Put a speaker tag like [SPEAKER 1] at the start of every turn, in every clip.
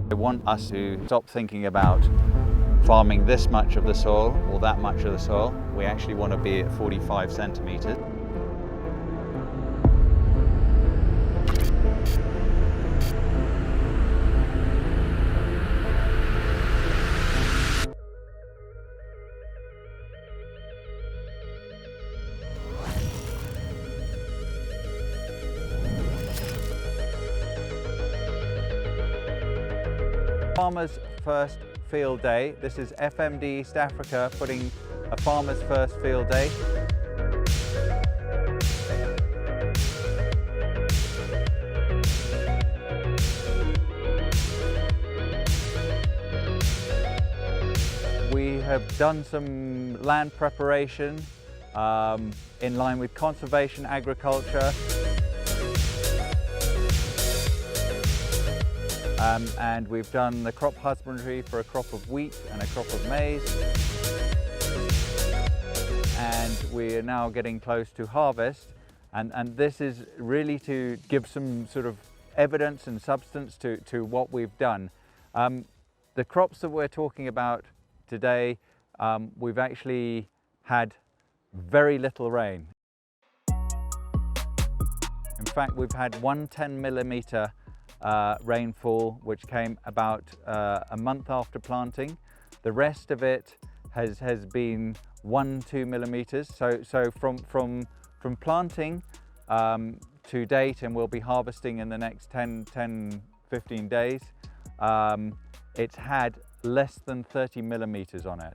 [SPEAKER 1] They want us to stop thinking about farming this much of the soil or that much of the soil. We actually want to be at 45 centimetres. Farmer's first field day. This is FMD East Africa putting a farmer's first field day. We have done some land preparation in line with conservation agriculture. And we've done the crop husbandry for a crop of wheat and a crop of maize. And we are now getting close to harvest. And this is really to give some sort of evidence and substance to what we've done. The crops that we're talking about today, we've actually had very little rain. In fact, we've had 110 millimetre rainfall, which came about a month after planting. The rest of it has been 1-2 millimetres. So from planting to date, and we'll be harvesting in the next 10-15 days, it's had less than 30 millimetres on it.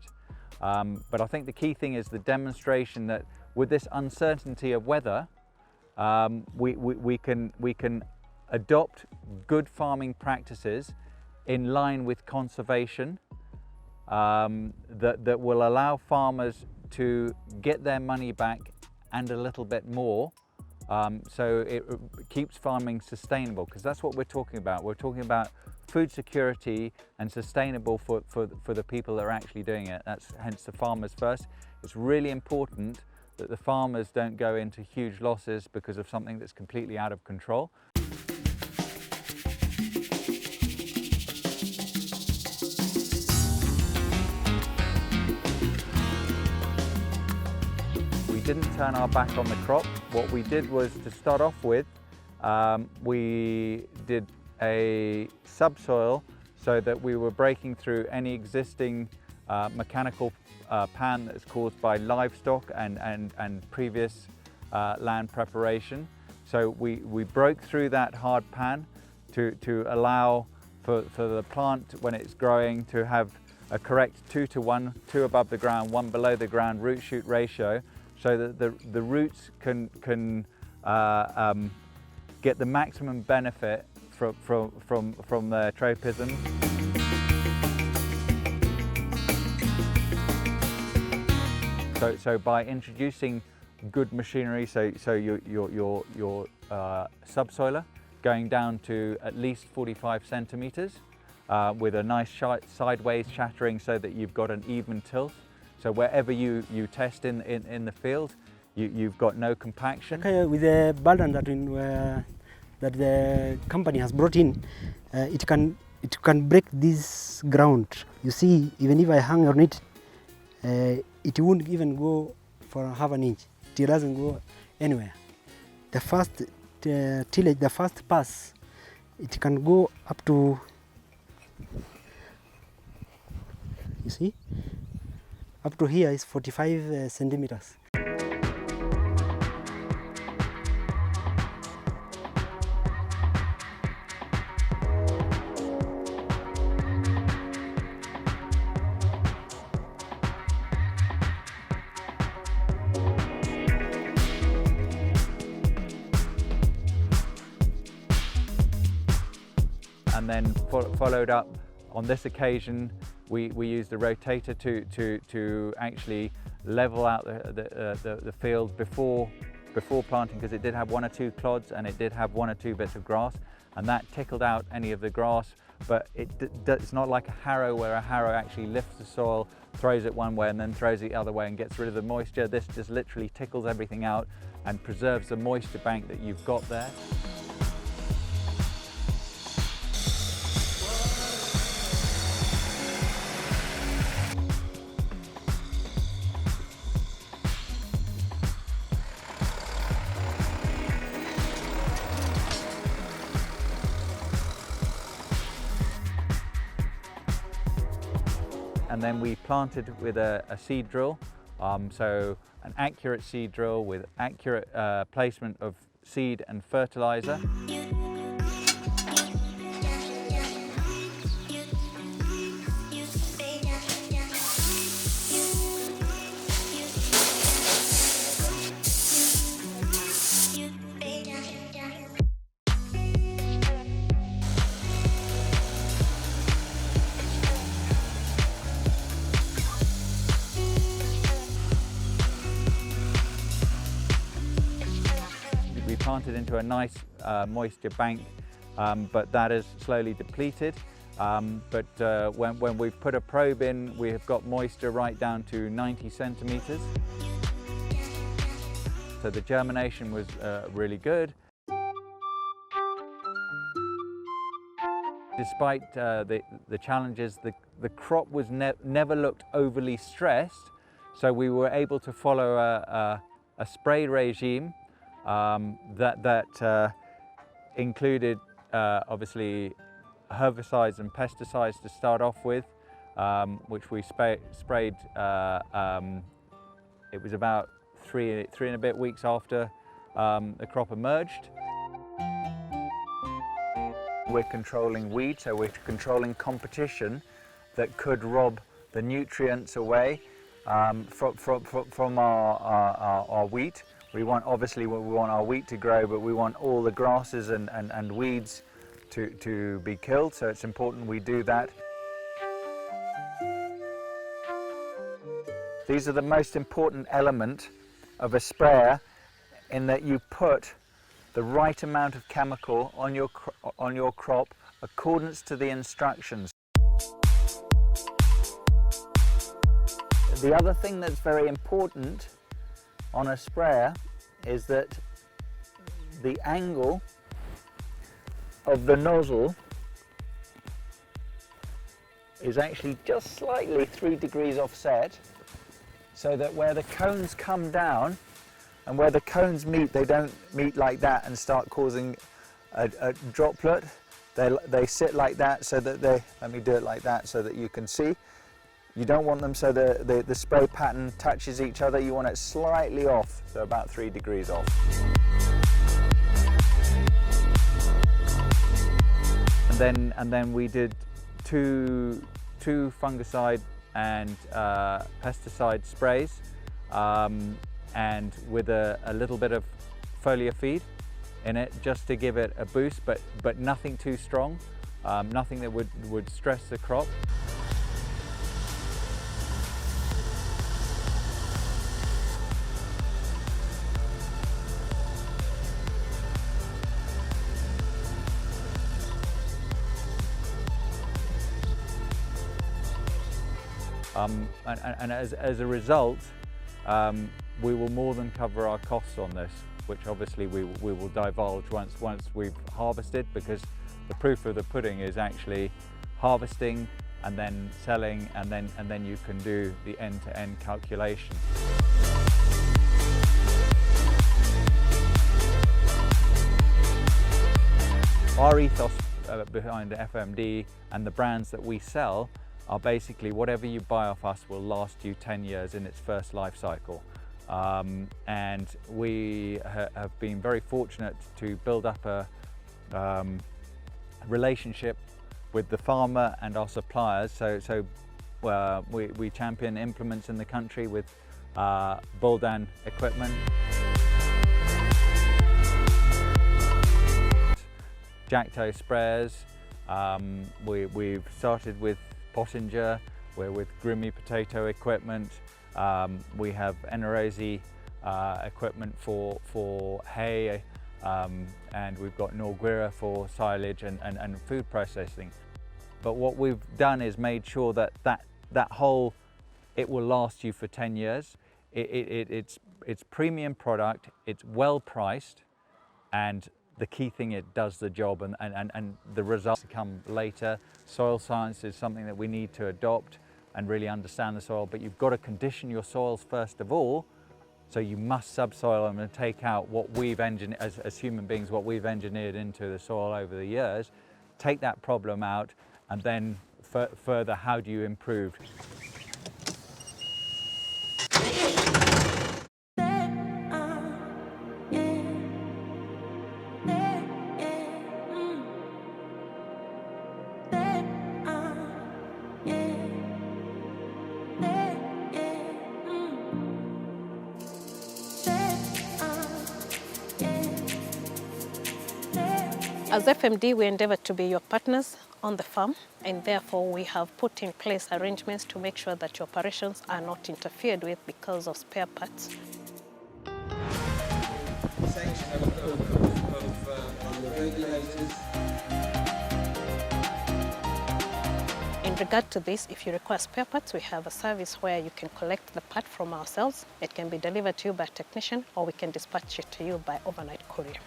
[SPEAKER 1] But I think the key thing is the demonstration that with this uncertainty of weather, we can adopt good farming practices in line with conservation that will allow farmers to get their money back and a little bit more, so it keeps farming sustainable, because that's what we're talking about. We're talking about food security and sustainable for the people that are actually doing it. That's hence the farmers first. It's really important that the farmers don't go into huge losses because of something that's completely out of control. We didn't turn our back on the crop. What we did was, to start off with, we did a subsoil so that we were breaking through any existing mechanical pan that's caused by livestock and previous land preparation. So we broke through that hard pan to allow for the plant, when it's growing, to have a correct 2-to-1, 2 above the ground, 1 below the ground root shoot ratio, so that the roots can get the maximum benefit from their tropism. So by introducing good machinery, so your subsoiler going down to at least 45 centimetres with a nice sideways shattering, so that you've got an even tilt. So wherever you test in the field, you've got no compaction.
[SPEAKER 2] Okay, with the balance that the company has brought in, it can break this ground. You see, even if I hang on it, it won't even go for half an inch. It doesn't go anywhere. The first tillage, the first pass, it can go up to, you see, up to here is 45 centimeters.
[SPEAKER 1] And then followed up on this occasion, we used the rotator to actually level out the field before planting, because it did have 1 or 2 clods and it did have 1 or 2 bits of grass, and that tickled out any of the grass. But it's not like a harrow, where a harrow actually lifts the soil, throws it one way and then throws it the other way and gets rid of the moisture. This just literally tickles everything out and preserves the moisture bank that you've got there. then we planted with a seed drill. So an accurate seed drill with accurate placement of seed and fertilizer. We planted into a nice moisture bank, but that is slowly depleted. When we've put a probe in, we have got moisture right down to 90 centimetres. So the germination was really good. Despite the challenges, the crop was never looked overly stressed, so we were able to follow a spray regime that included obviously herbicides and pesticides to start off with, which we sprayed. It was about three and a bit weeks after the crop emerged. We're controlling weed, so we're controlling competition that could rob the nutrients away from our wheat. We want our wheat to grow, but we want all the grasses and weeds to be killed, so it's important we do that. These are the most important element of a sprayer, in that you put the right amount of chemical on your crop accordance to the instructions. The other thing that's very important on a sprayer is that the angle of the nozzle is actually just slightly 3 degrees offset, so that where the cones come down and where the cones meet, they don't meet like that and start causing a droplet. They sit like that, so that let me do it like that so that you can see. You don't want them so the spray pattern touches each other. You want it slightly off, so about 3 degrees off. And then we did two fungicide and pesticide sprays, and with a little bit of foliar feed in it, just to give it a boost, but nothing too strong, nothing that would stress the crop. And as a result, we will more than cover our costs on this, which obviously we will divulge once we've harvested, because the proof of the pudding is actually harvesting and then selling, and then you can do the end-to-end calculation. Our ethos behind FMD and the brands that we sell are basically whatever you buy off us will last you 10 years in its first life cycle. And we have been very fortunate to build up a relationship with the farmer and our suppliers. So we champion implements in the country with Boldan equipment, Jacto sprayers. We've started with Pottinger, we're with Grimmy potato equipment. We have Enerosi equipment for hay, and we've got Norguera for silage and food processing. But what we've done is made sure that whole, it will last you for 10 years. It's premium product, it's well priced, and the key thing, it does the job, and the results come later. Soil science is something that we need to adopt and really understand the soil, but you've got to condition your soils first of all. So you must subsoil them and take out what we've engineered, as human beings, what we've engineered into the soil over the years. Take that problem out and then further, how do you improve?
[SPEAKER 3] As FMD, we endeavor to be your partners on the farm, and therefore we have put in place arrangements to make sure that your operations are not interfered with because of spare parts.
[SPEAKER 4] Section of regulators.
[SPEAKER 3] In regard to this, if you require spare parts, we have a service where you can collect the part from ourselves. It can be delivered to you by a technician, or we can dispatch it to you by overnight courier.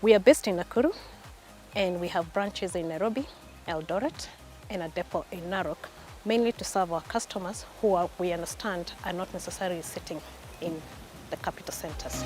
[SPEAKER 3] We are based in Nakuru, and we have branches in Nairobi, Eldoret, and a depot in Narok, mainly to serve our customers who we understand are not necessarily sitting in the capital centers.